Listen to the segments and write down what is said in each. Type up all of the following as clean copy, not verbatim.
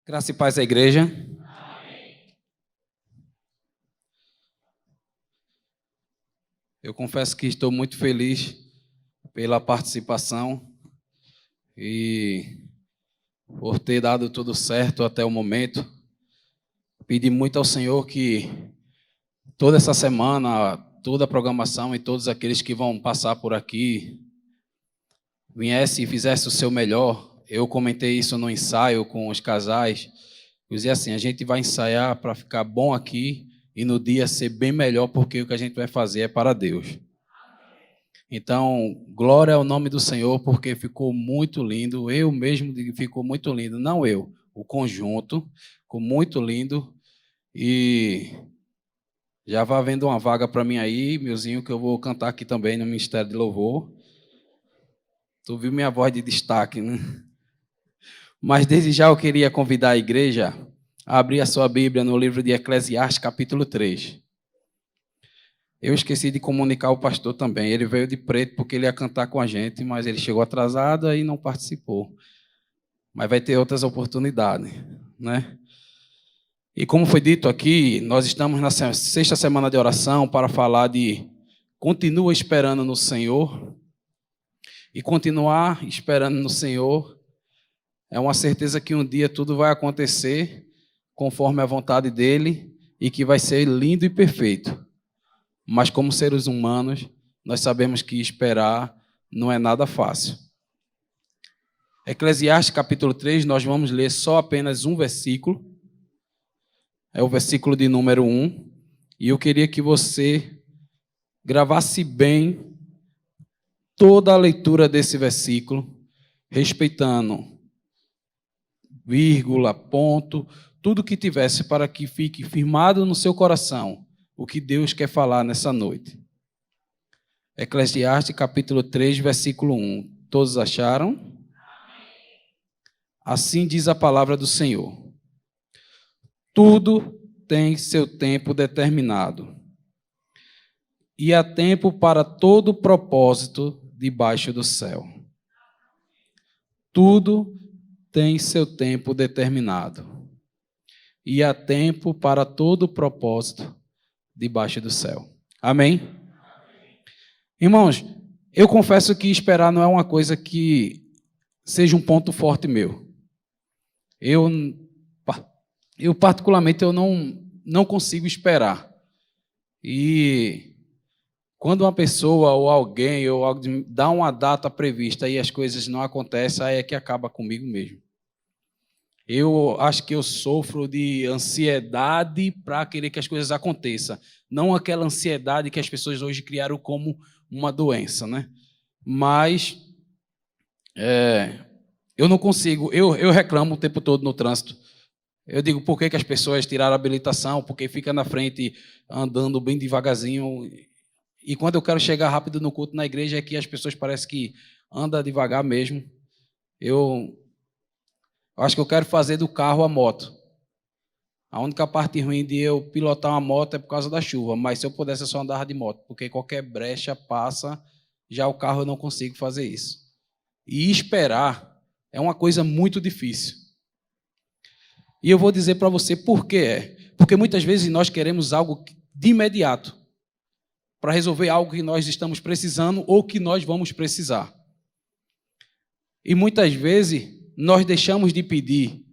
Graça e paz à igreja. Eu confesso que estou muito feliz pela participação e por ter dado tudo certo até o momento. Pedi muito ao Senhor que toda essa semana, toda a programação e todos aqueles que vão passar por aqui viesse e fizesse o seu melhor. Eu comentei isso no ensaio com os casais. Eu dizia assim, a gente vai ensaiar para ficar bom aqui e no dia ser bem melhor, porque o que a gente vai fazer é para Deus. Então, glória ao nome do Senhor, porque ficou muito lindo. Eu mesmo digo que ficou muito lindo. Não eu, o conjunto ficou muito lindo. E já vai havendo uma vaga para mim aí, meuzinho, que eu vou cantar aqui também no Ministério de Louvor. Tu viu minha voz de destaque, né? Mas desde já eu queria convidar a igreja a abrir a sua Bíblia no livro de Eclesiastes, capítulo 3. Eu esqueci de comunicar ao pastor também. Ele veio de preto porque ele ia cantar com a gente, mas ele chegou atrasado e não participou. Mas vai ter outras oportunidades, né? E como foi dito aqui, nós estamos na sexta semana de oração para falar de continua esperando no Senhor. E continuar esperando no Senhor é uma certeza que um dia tudo vai acontecer conforme a vontade dele e que vai ser lindo e perfeito. Mas como seres humanos, nós sabemos que esperar não é nada fácil. Eclesiastes capítulo 3, nós vamos ler só apenas um versículo. É o versículo de número 1. E eu queria que você gravasse bem toda a leitura desse versículo, respeitando vírgula, ponto, tudo que tivesse para que fique firmado no seu coração o que Deus quer falar nessa noite. Eclesiastes capítulo 3, versículo 1. Todos acharam? Assim diz a palavra do Senhor. Tudo tem seu tempo determinado, e há tempo para todo propósito debaixo do céu. Tudo tem seu tempo determinado, e há tempo para todo propósito debaixo do céu. Amém? Irmãos, eu confesso que esperar não é uma coisa que seja um ponto forte meu. Eu particularmente, eu não consigo esperar. E quando uma pessoa ou alguém ou algo dá uma data prevista e as coisas não acontecem, aí é que acaba comigo mesmo. Eu acho que eu sofro de ansiedade para querer que as coisas aconteçam. Não aquela ansiedade que as pessoas hoje criaram como uma doença, né? Mas eu não consigo, eu reclamo o tempo todo no trânsito. Eu digo, por que as pessoas tiraram a habilitação? Porque fica na frente andando bem devagarzinho. E quando eu quero chegar rápido no culto na igreja, é que as pessoas parecem que andam devagar mesmo. Eu acho que eu quero fazer do carro a moto. A única parte ruim de eu pilotar uma moto é por causa da chuva, mas se eu pudesse eu só andava de moto, porque qualquer brecha passa, já o carro eu não consigo fazer isso. E esperar é uma coisa muito difícil. E eu vou dizer para você por que é. Porque muitas vezes nós queremos algo de imediato, para resolver algo que nós estamos precisando ou que nós vamos precisar. E muitas vezes nós deixamos de pedir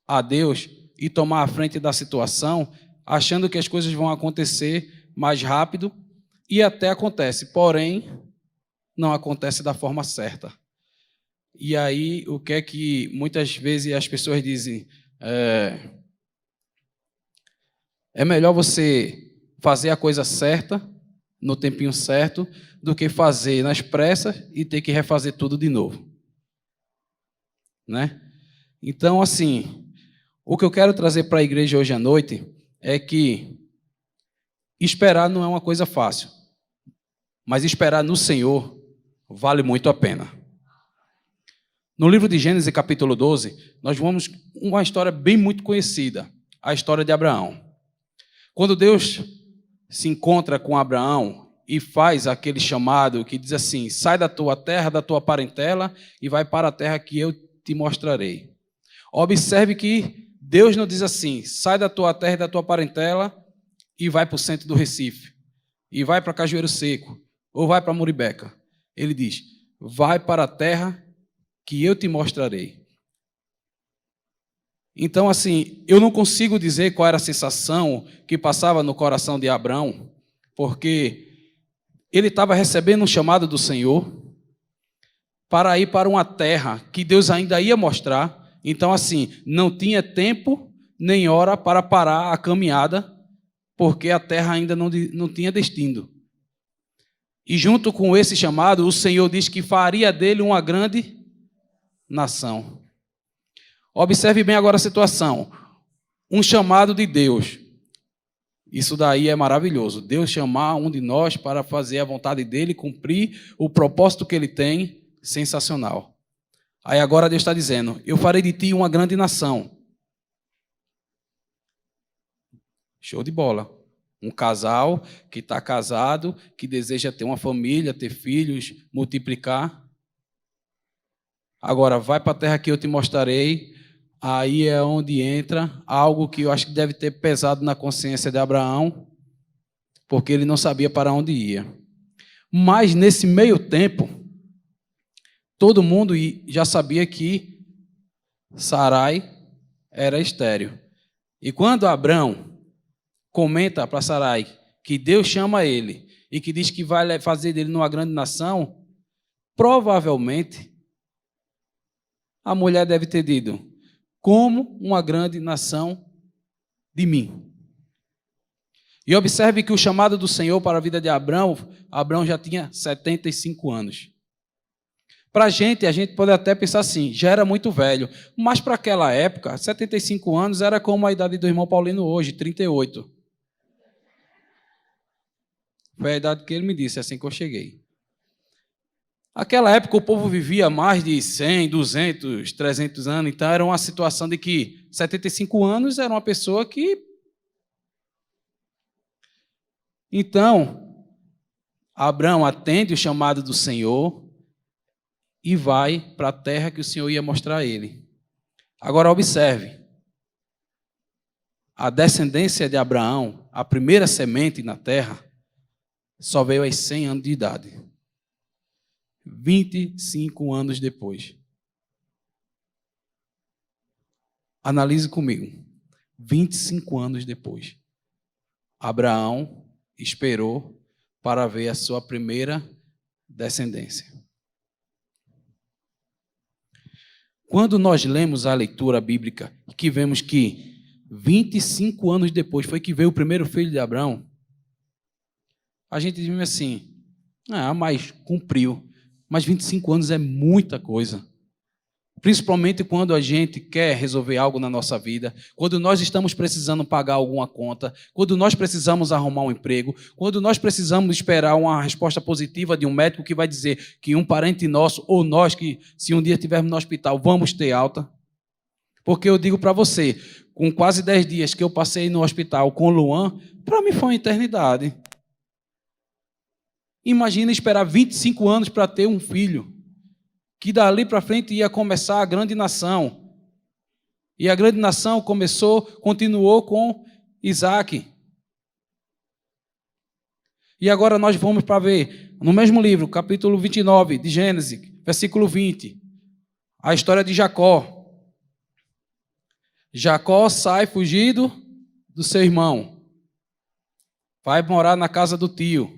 a Deus e tomar a frente da situação, achando que as coisas vão acontecer mais rápido, e até acontece, porém, não acontece da forma certa. E aí, o que é que muitas vezes as pessoas dizem? É melhor você fazer a coisa certa, no tempinho certo, do que fazer nas pressas e ter que refazer tudo de novo. Né? Então, assim, o que eu quero trazer para a igreja hoje à noite é que esperar não é uma coisa fácil, mas esperar no Senhor vale muito a pena. No livro de Gênesis, capítulo 12, nós vamos uma história bem muito conhecida, a história de Abraão. Quando Deus se encontra com Abraão e faz aquele chamado que diz assim, sai da tua terra, da tua parentela e vai para a terra que eu te mostrarei. Observe que Deus não diz assim: sai da tua terra e da tua parentela e vai para o centro do Recife, e vai para Cajueiro Seco, ou vai para Muribeca. Ele diz: vai para a terra que eu te mostrarei. Então, assim, eu não consigo dizer qual era a sensação que passava no coração de Abraão, porque ele estava recebendo um chamado do Senhor para ir para uma terra que Deus ainda ia mostrar. Então, assim, não tinha tempo nem hora para parar a caminhada, porque a terra ainda não tinha destino. E junto com esse chamado, o Senhor diz que faria dele uma grande nação. Observe bem agora a situação. Um chamado de Deus. Isso daí é maravilhoso. Deus chamar um de nós para fazer a vontade dele, cumprir o propósito que ele tem, sensacional. Aí agora Deus está dizendo: eu farei de ti uma grande nação. Show de bola. Um casal que está casado, que deseja ter uma família, ter filhos, multiplicar. Agora, vai para a terra que eu te mostrarei. Aí é onde entra algo que eu acho que deve ter pesado na consciência de Abraão, porque ele não sabia para onde ia. Mas, nesse meio tempo, todo mundo já sabia que Sarai era estéril. E quando Abraão comenta para Sarai que Deus chama ele e que diz que vai fazer dele uma grande nação, provavelmente a mulher deve ter dito: como uma grande nação de mim. E observe que o chamado do Senhor para a vida de Abraão já tinha 75 anos. Para a gente pode até pensar assim: já era muito velho. Mas para aquela época, 75 anos era como a idade do irmão Paulino hoje, 38. Foi a idade que ele me disse, assim que eu cheguei. Naquela época o povo vivia mais de 100, 200, 300 anos, então era uma situação de que 75 anos era uma pessoa que... Então, Abraão atende o chamado do Senhor e vai para a terra que o Senhor ia mostrar a ele. Agora observe, a descendência de Abraão, a primeira semente na terra, só veio aos 100 anos de idade. 25 anos depois. Analise comigo. 25 anos depois, Abraão esperou para ver a sua primeira descendência. Quando nós lemos a leitura bíblica, que vemos que 25 anos depois foi que veio o primeiro filho de Abraão, a gente diz assim: mas cumpriu. Mas 25 anos é muita coisa. Principalmente quando a gente quer resolver algo na nossa vida, quando nós estamos precisando pagar alguma conta, quando nós precisamos arrumar um emprego, quando nós precisamos esperar uma resposta positiva de um médico que vai dizer que um parente nosso, ou nós que, se um dia estivermos no hospital, vamos ter alta. Porque eu digo para você, com quase 10 dias que eu passei no hospital com o Luan, para mim foi uma eternidade. Imagina esperar 25 anos para ter um filho, que dali para frente ia começar a grande nação. E a grande nação continuou com Isaac. E agora nós vamos para ver, no mesmo livro, capítulo 29 de Gênesis, versículo 20, a história de Jacó. Jacó sai fugido do seu irmão, vai morar na casa do tio.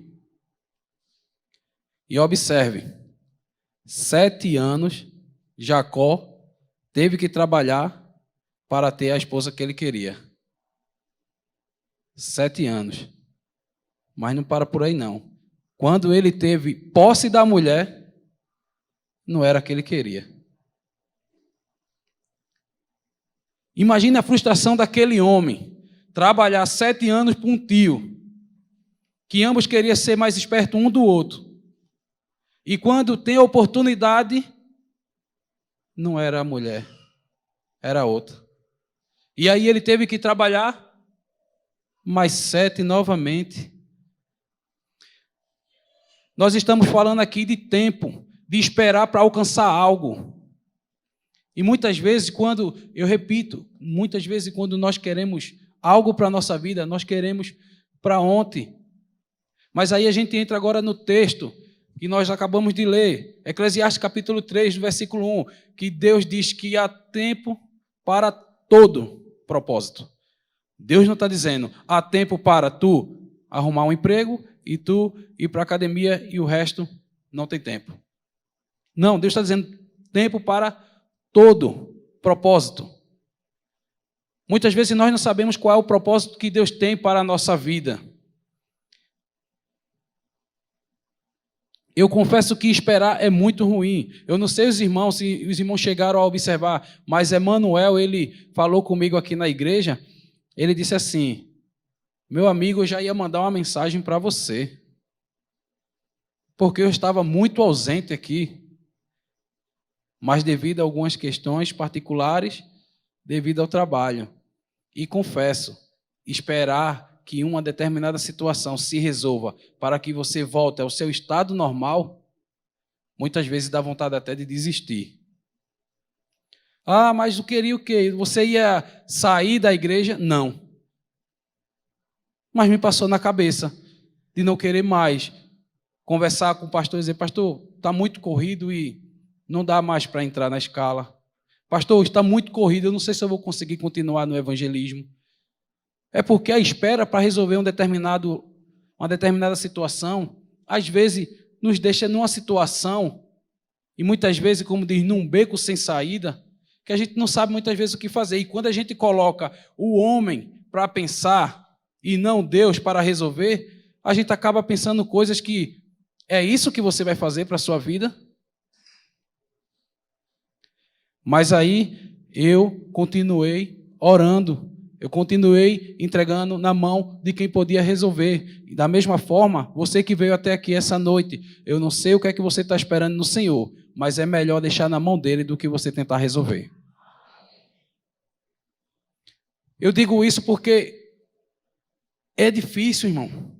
E observe, 7 anos Jacó teve que trabalhar para ter a esposa que ele queria. 7 anos. Mas não para por aí não. Quando ele teve posse da mulher, não era a que ele queria. Imagine a frustração daquele homem, trabalhar 7 anos para um tio, que ambos queriam ser mais espertos um do outro. E quando tem a oportunidade, não era a mulher, era outra. E aí ele teve que trabalhar mais 7 novamente. Nós estamos falando aqui de tempo, de esperar para alcançar algo. E muitas vezes, muitas vezes quando nós queremos algo para a nossa vida, nós queremos para ontem. Mas aí a gente entra agora no texto que nós acabamos de ler, Eclesiastes capítulo 3, versículo 1, que Deus diz que há tempo para todo propósito. Deus não está dizendo, há tempo para tu arrumar um emprego e tu ir para a academia e o resto não tem tempo. Não, Deus está dizendo tempo para todo propósito. Muitas vezes nós não sabemos qual é o propósito que Deus tem para a nossa vida. Eu confesso que esperar é muito ruim. Eu não sei se os irmãos chegaram a observar, mas Emanuel, ele falou comigo aqui na igreja, ele disse assim, meu amigo, eu já ia mandar uma mensagem para você, porque eu estava muito ausente aqui, mas devido a algumas questões particulares, devido ao trabalho. E confesso, esperar que uma determinada situação se resolva para que você volte ao seu estado normal, muitas vezes dá vontade até de desistir. Ah, mas eu queria o quê? Você ia sair da igreja? Não. Mas me passou na cabeça de não querer mais conversar com o pastor e dizer, pastor, está muito corrido e não dá mais para entrar na escala. Pastor, está muito corrido, eu não sei se eu vou conseguir continuar no evangelismo. É porque a espera para resolver uma determinada situação, às vezes nos deixa numa situação, e muitas vezes, como diz, num beco sem saída, que a gente não sabe muitas vezes o que fazer. E quando a gente coloca o homem para pensar e não Deus para resolver, a gente acaba pensando coisas que é isso que você vai fazer para a sua vida. Mas aí eu continuei orando. Eu continuei entregando na mão de quem podia resolver. E da mesma forma, você que veio até aqui essa noite, eu não sei o que é que você está esperando no Senhor, mas é melhor deixar na mão dele do que você tentar resolver. Eu digo isso porque é difícil, irmão.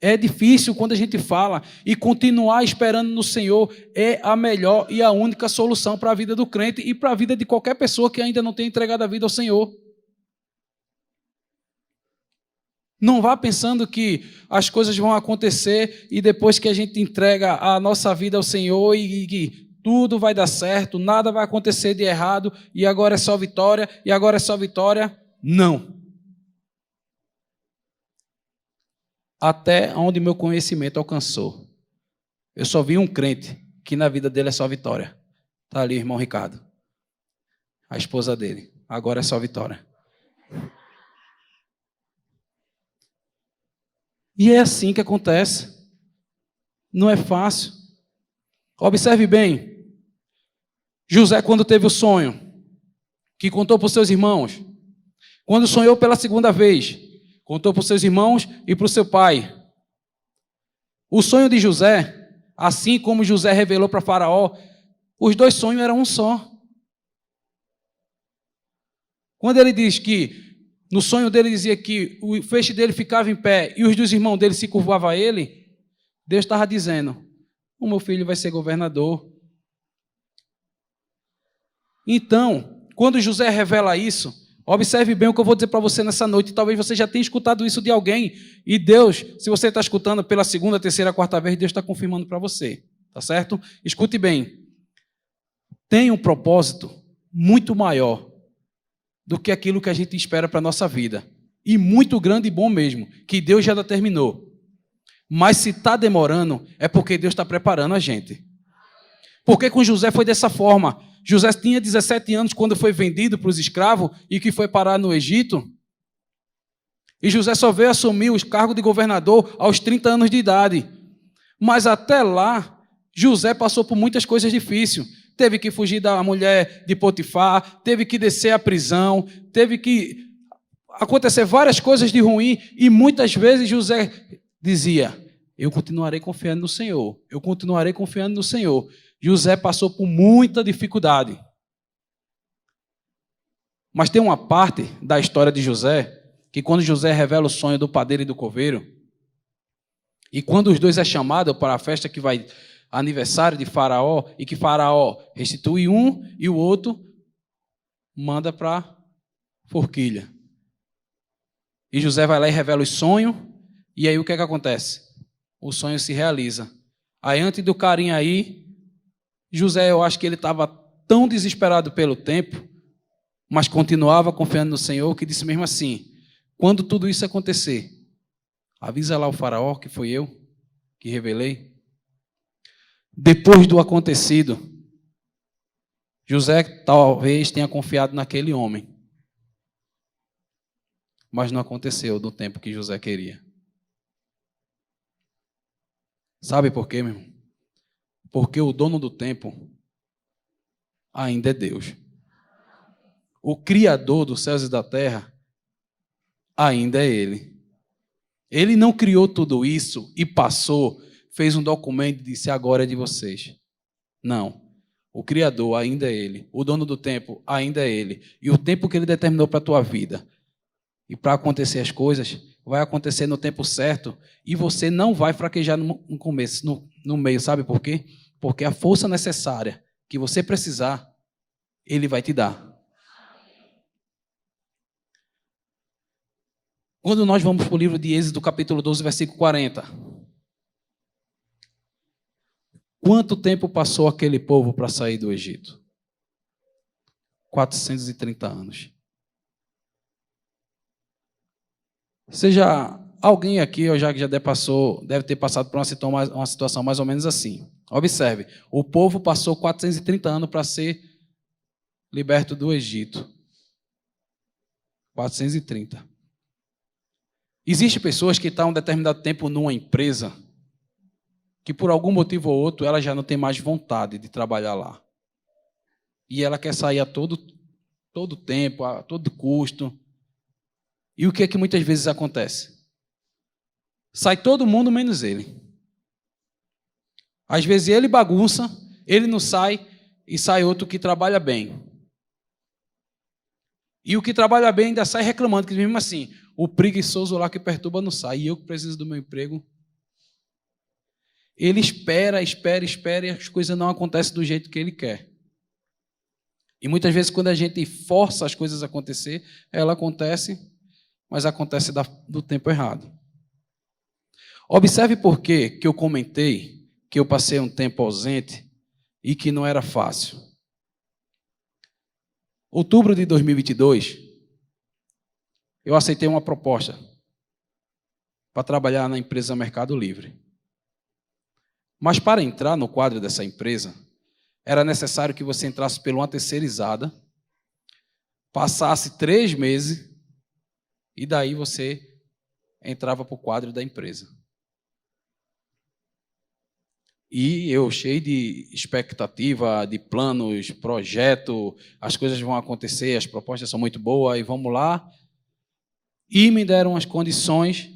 É difícil quando a gente fala, e continuar esperando no Senhor é a melhor e a única solução para a vida do crente e para a vida de qualquer pessoa que ainda não tenha entregado a vida ao Senhor. Não vá pensando que as coisas vão acontecer e depois que a gente entrega a nossa vida ao Senhor e que tudo vai dar certo, nada vai acontecer de errado e agora é só vitória, e agora é só vitória. Não. Até onde meu conhecimento alcançou. Eu só vi um crente que na vida dele é só vitória. Está ali, irmão Ricardo. A esposa dele. Agora é só vitória. E é assim que acontece. Não é fácil. Observe bem. José, quando teve o sonho, que contou para os seus irmãos, quando sonhou pela segunda vez, contou para os seus irmãos e para o seu pai. O sonho de José, assim como José revelou para Faraó, os dois sonhos eram um só. Quando ele diz que, no sonho dele dizia que o feixe dele ficava em pé e os dos irmãos dele se curvavam a ele, Deus estava dizendo, o meu filho vai ser governador. Então, quando José revela isso, observe bem o que eu vou dizer para você nessa noite. Talvez você já tenha escutado isso de alguém. E Deus, se você está escutando pela segunda, terceira, quarta vez, Deus está confirmando para você. Tá certo? Escute bem. Tem um propósito muito maior do que aquilo que a gente espera para a nossa vida. E muito grande e bom mesmo, que Deus já determinou. Mas se está demorando, é porque Deus está preparando a gente. Porque com José foi dessa forma. José tinha 17 anos quando foi vendido para os escravos e que foi parar no Egito. E José só veio assumir o cargo de governador aos 30 anos de idade. Mas até lá, José passou por muitas coisas difíceis. Teve que fugir da mulher de Potifar, teve que descer à prisão, teve que acontecer várias coisas de ruim. E muitas vezes José dizia, eu continuarei confiando no Senhor, eu continuarei confiando no Senhor. José passou por muita dificuldade. Mas tem uma parte da história de José, que quando José revela o sonho do padeiro e do coveiro, e quando os dois é chamado para a festa que vai aniversário de Faraó, e que Faraó restitui um e o outro manda para forquilha. E José vai lá e revela o sonho, e aí o que é que acontece? O sonho se realiza. Aí antes do carinha aí, José, eu acho que ele estava tão desesperado pelo tempo, mas continuava confiando no Senhor, que disse mesmo assim, quando tudo isso acontecer, avisa lá o faraó que foi eu que revelei. Depois do acontecido, José talvez tenha confiado naquele homem, mas não aconteceu no tempo que José queria. Sabe por quê, meu irmão? Porque o dono do tempo ainda é Deus. O Criador dos céus e da terra ainda é Ele. Ele não criou tudo isso e passou, fez um documento e disse, agora é de vocês. Não. O Criador ainda é Ele. O dono do tempo ainda é Ele. E o tempo que Ele determinou para a tua vida e para acontecer as coisas, vai acontecer no tempo certo e você não vai fraquejar no começo, no meio. Sabe por quê? Porque a força necessária que você precisar, Ele vai te dar. Quando nós vamos para o livro de Êxodo, capítulo 12, versículo 40. Quanto tempo passou aquele povo para sair do Egito? 430 anos. Seja alguém aqui, ou já deve ter passado por uma situação mais ou menos assim. Observe, o povo passou 430 anos para ser liberto do Egito. 430. Existem pessoas que estão um determinado tempo numa empresa que por algum motivo ou outro ela já não tem mais vontade de trabalhar lá. E ela quer sair a todo tempo, a todo custo. E o que é que muitas vezes acontece? Sai todo mundo menos ele. Às vezes ele bagunça, ele não sai e sai outro que trabalha bem. E o que trabalha bem ainda sai reclamando, que mesmo assim, o preguiçoso lá que perturba não sai, e eu que preciso do meu emprego. Ele espera e as coisas não acontecem do jeito que ele quer. E muitas vezes quando a gente força as coisas a acontecer, ela acontece, mas acontece do tempo errado. Observe por que eu comentei que eu passei um tempo ausente e que não era fácil. Outubro de 2022, eu aceitei uma proposta para trabalhar na empresa Mercado Livre. Mas para entrar no quadro dessa empresa, era necessário que você entrasse por uma terceirizada, passasse 3 meses, e daí você entrava para o quadro da empresa. E eu, cheio de expectativa, de planos, projeto, as coisas vão acontecer, as propostas são muito boas, e vamos lá. E me deram as condições.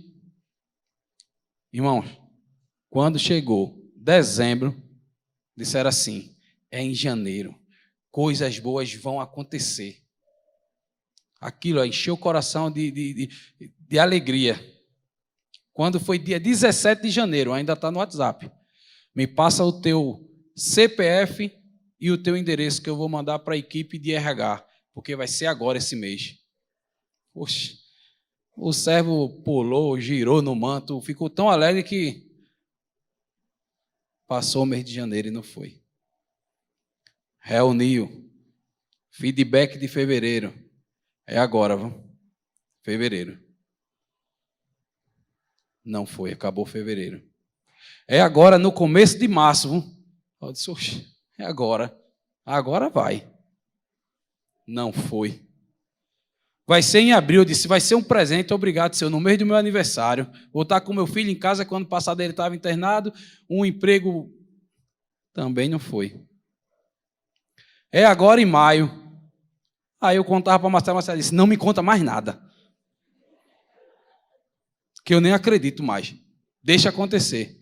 Irmãos, quando chegou dezembro, disseram assim, é em janeiro, coisas boas vão acontecer. Aquilo encheu o coração de alegria. Quando foi dia 17 de janeiro, ainda está no WhatsApp, me passa o teu CPF e o teu endereço que eu vou mandar para a equipe de RH, porque vai ser agora esse mês. Poxa, o servo pulou, girou no manto, ficou tão alegre que passou o mês de janeiro e não foi. Reuniu. Feedback de fevereiro. É agora, viu? Fevereiro. Não foi, acabou fevereiro. É agora, no começo de março, viu? Eu disse, oxe, é agora. Agora vai. Não foi. Vai ser em abril, eu disse, vai ser um presente, obrigado, Senhor, no mês do meu aniversário. Vou estar com meu filho em casa, quando passado ele estava internado, um emprego também não foi. É agora em maio. Aí eu contava para Marcelo, Marcelo disse, não me conta mais nada. Que eu nem acredito mais. Deixa acontecer.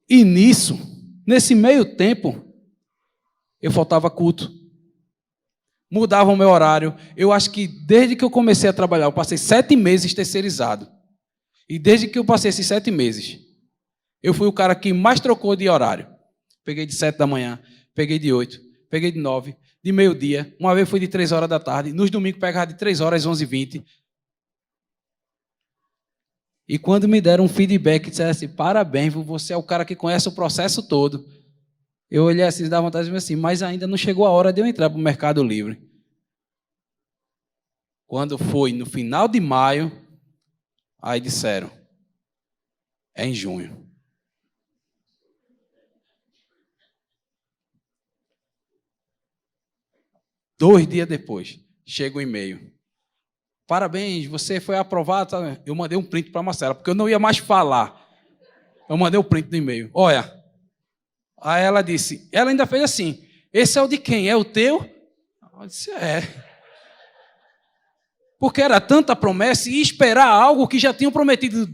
E nesse meio tempo, eu faltava culto. Mudava o meu horário. Eu acho que desde que eu comecei a trabalhar, eu passei 7 meses terceirizado. E desde que eu passei esses 7 meses, eu fui o cara que mais trocou de horário. Peguei de 7 da manhã, peguei de 8, peguei de 9, de meio-dia, uma vez foi de 3 horas da tarde, nos domingos pegava de 3 horas às 11h20. E quando me deram um feedback, disseram assim, parabéns, você é o cara que conhece o processo todo. Eu olhei assim, dá vontade de dizer assim, mas ainda não chegou a hora de eu entrar para o Mercado Livre. Quando foi no final de maio, aí disseram, é em junho. Dois dias depois, chega o e-mail. Parabéns, você foi aprovado. Eu mandei um print para a Marcela, porque eu não ia mais falar. Eu mandei o print do e-mail. Olha, aí ela disse, ela ainda fez assim, esse é o de quem? É o teu? Eu disse, é. Porque era tanta promessa e esperar algo que já tinham prometido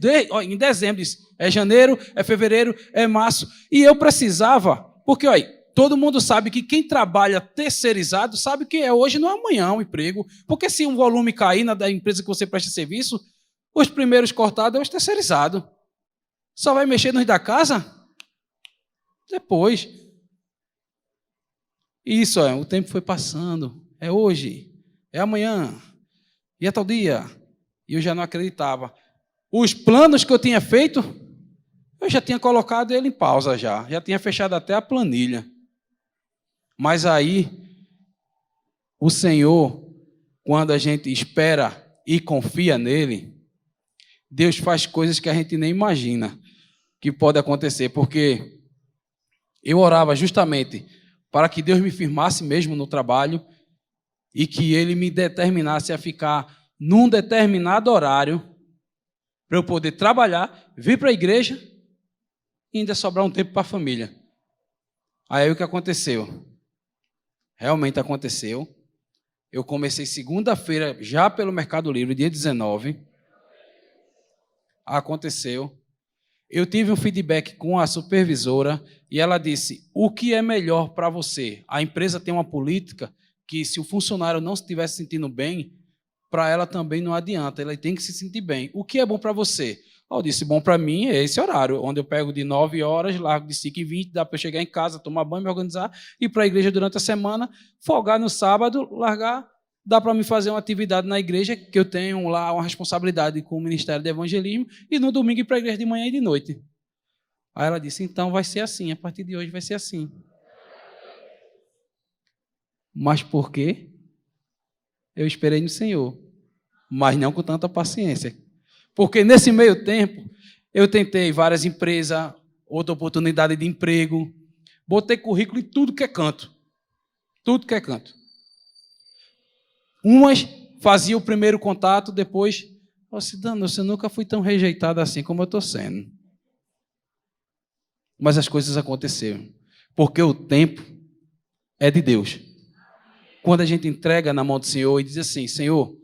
em dezembro. Disse, é janeiro, é fevereiro, é março. E eu precisava, porque olha, todo mundo sabe que quem trabalha terceirizado sabe que é hoje, não é amanhã o emprego. Porque se um volume cair da empresa que você presta serviço, os primeiros cortados é os terceirizados. Só vai mexer nos da casa? Depois. Isso, o tempo foi passando. É hoje, é amanhã, e é tal dia. E eu já não acreditava. Os planos que eu tinha feito, eu já tinha colocado ele em pausa já. Já tinha fechado até a planilha. Mas aí, o Senhor, quando a gente espera e confia nele, Deus faz coisas que a gente nem imagina que pode acontecer, porque eu orava justamente para que Deus me firmasse mesmo no trabalho e que Ele me determinasse a ficar num determinado horário para eu poder trabalhar, vir para a igreja e ainda sobrar um tempo para a família. Aí o que aconteceu? Realmente aconteceu. Eu comecei segunda-feira, já pelo Mercado Livre, dia 19. Aconteceu. Eu tive um feedback com a supervisora e ela disse, o que é melhor para você? A empresa tem uma política que se o funcionário não estiver se sentindo bem, para ela também não adianta, ela tem que se sentir bem. O que é bom para você? Eu disse, bom para mim é esse horário, onde eu pego de 9 horas, largo de 5h20, dá para eu chegar em casa, tomar banho, me organizar, ir para a igreja durante a semana, folgar no sábado, largar, dá para me fazer uma atividade na igreja, que eu tenho lá uma responsabilidade com o Ministério de Evangelismo, e no domingo ir para a igreja de manhã e de noite. Aí ela disse, então vai ser assim, a partir de hoje vai ser assim. Mas por quê? Eu esperei no Senhor, mas não com tanta paciência. Porque nesse meio tempo, eu tentei várias empresas, outra oportunidade de emprego, botei currículo em tudo que é canto. Tudo que é canto. Umas faziam o primeiro contato, depois, Dano, eu nunca fui tão rejeitado assim como eu estou sendo. Mas as coisas aconteceram. Porque o tempo é de Deus. Quando a gente entrega na mão do Senhor e diz assim, Senhor,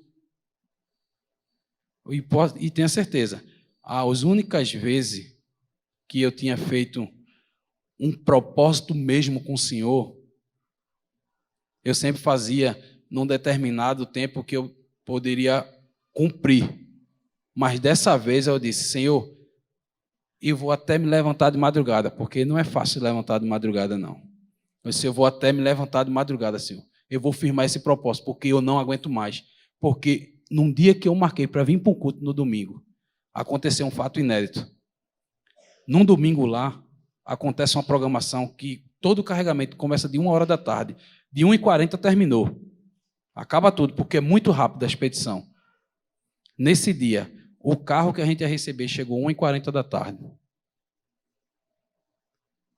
e tenha certeza, as únicas vezes que eu tinha feito um propósito mesmo com o Senhor, eu sempre fazia num determinado tempo que eu poderia cumprir. Mas dessa vez eu disse, Senhor, eu vou até me levantar de madrugada, porque não é fácil levantar de madrugada, não. Eu disse, eu vou até me levantar de madrugada, Senhor. Eu vou firmar esse propósito, porque eu não aguento mais. Porque num dia que eu marquei para vir para o culto no domingo, aconteceu um fato inédito. Num domingo lá, acontece uma programação que todo o carregamento começa de 1 hora da tarde. De 1h40 terminou. Acaba tudo, porque é muito rápido a expedição. Nesse dia, o carro que a gente ia receber chegou 1h40 da tarde.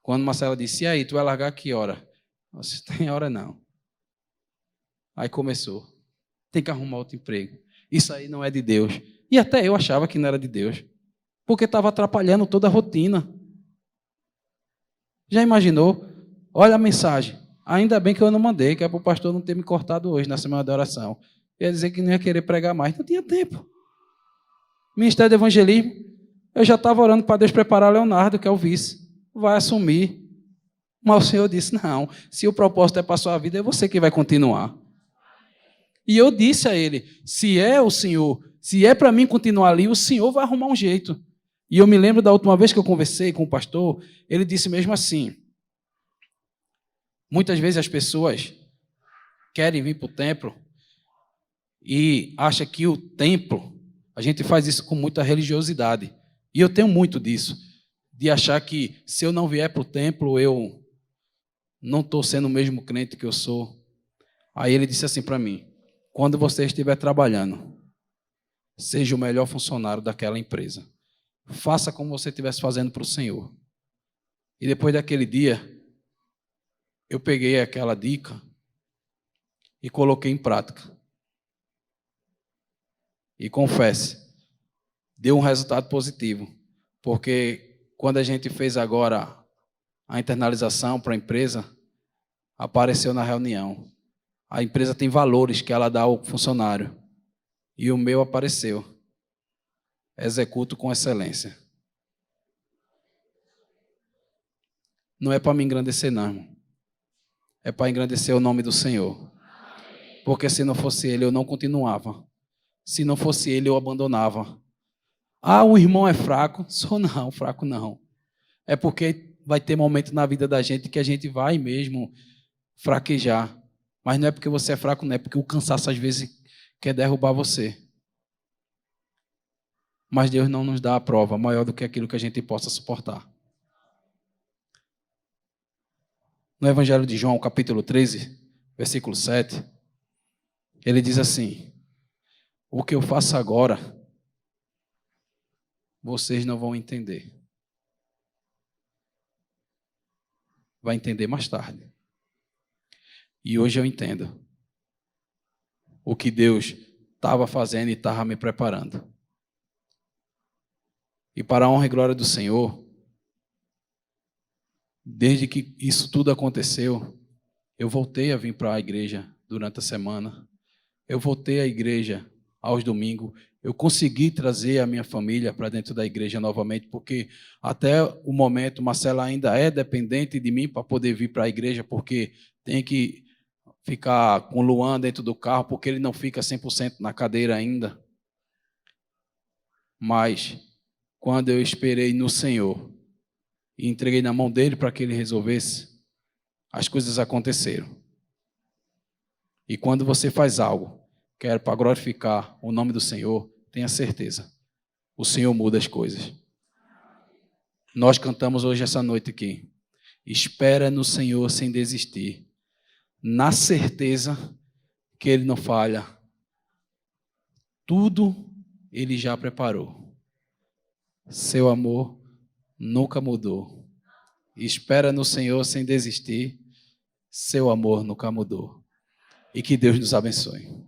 Quando Marcela disse, e aí, tu vai largar que hora? Eu disse, tem hora não. Aí começou. Tem que arrumar outro emprego. Isso aí não é de Deus. E até eu achava que não era de Deus. Porque estava atrapalhando toda a rotina. Já imaginou? Olha a mensagem. Ainda bem que eu não mandei, que é para o pastor não ter me cortado hoje, na semana da oração. Ia dizer que não ia querer pregar mais. Não tinha tempo. Ministério de Evangelismo, eu já estava orando para Deus preparar Leonardo, que é o vice. Vai assumir. Mas o Senhor disse, não, se o propósito é para a sua vida, é você que vai continuar. E eu disse a ele, se é o Senhor, se é para mim continuar ali, o Senhor vai arrumar um jeito. E eu me lembro da última vez que eu conversei com o pastor, ele disse mesmo assim, muitas vezes as pessoas querem vir para o templo e acham que o templo, a gente faz isso com muita religiosidade. E eu tenho muito disso, de achar que se eu não vier para o templo, eu não estou sendo o mesmo crente que eu sou. Aí ele disse assim para mim: quando você estiver trabalhando, seja o melhor funcionário daquela empresa. Faça como você estivesse fazendo para o Senhor. E depois daquele dia, eu peguei aquela dica e coloquei em prática. E confesse, deu um resultado positivo. Porque quando a gente fez agora a internalização para a empresa, apareceu na reunião. A empresa tem valores que ela dá ao funcionário. E o meu apareceu. Executo com excelência. Não é para me engrandecer, não, irmão. É para engrandecer o nome do Senhor. Porque se não fosse Ele, eu não continuava. Se não fosse Ele, eu abandonava. Ah, o irmão é fraco? Sou não, fraco não. É porque vai ter momento na vida da gente que a gente vai mesmo fraquejar. Mas não é porque você é fraco, não é porque o cansaço às vezes quer derrubar você. Mas Deus não nos dá a prova maior do que aquilo que a gente possa suportar. No Evangelho de João, capítulo 13, versículo 7, ele diz assim: o que eu faço agora, vocês não vão entender. Vai entender mais tarde. E hoje eu entendo o que Deus estava fazendo e estava me preparando. E para a honra e glória do Senhor, desde que isso tudo aconteceu, eu voltei a vir para a igreja durante a semana. Eu voltei à igreja aos domingos. Eu consegui trazer a minha família para dentro da igreja novamente, porque até o momento Marcela ainda é dependente de mim para poder vir para a igreja, porque tem que ficar com o Luan dentro do carro, porque ele não fica 100% na cadeira ainda. Mas quando eu esperei no Senhor e entreguei na mão dele para que ele resolvesse, as coisas aconteceram. E quando você faz algo, quer para glorificar o nome do Senhor, tenha certeza, o Senhor muda as coisas. Nós cantamos hoje essa noite aqui: espera no Senhor sem desistir, na certeza que Ele não falha. Tudo Ele já preparou. Seu amor nunca mudou. Espera no Senhor sem desistir, seu amor nunca mudou. E que Deus nos abençoe.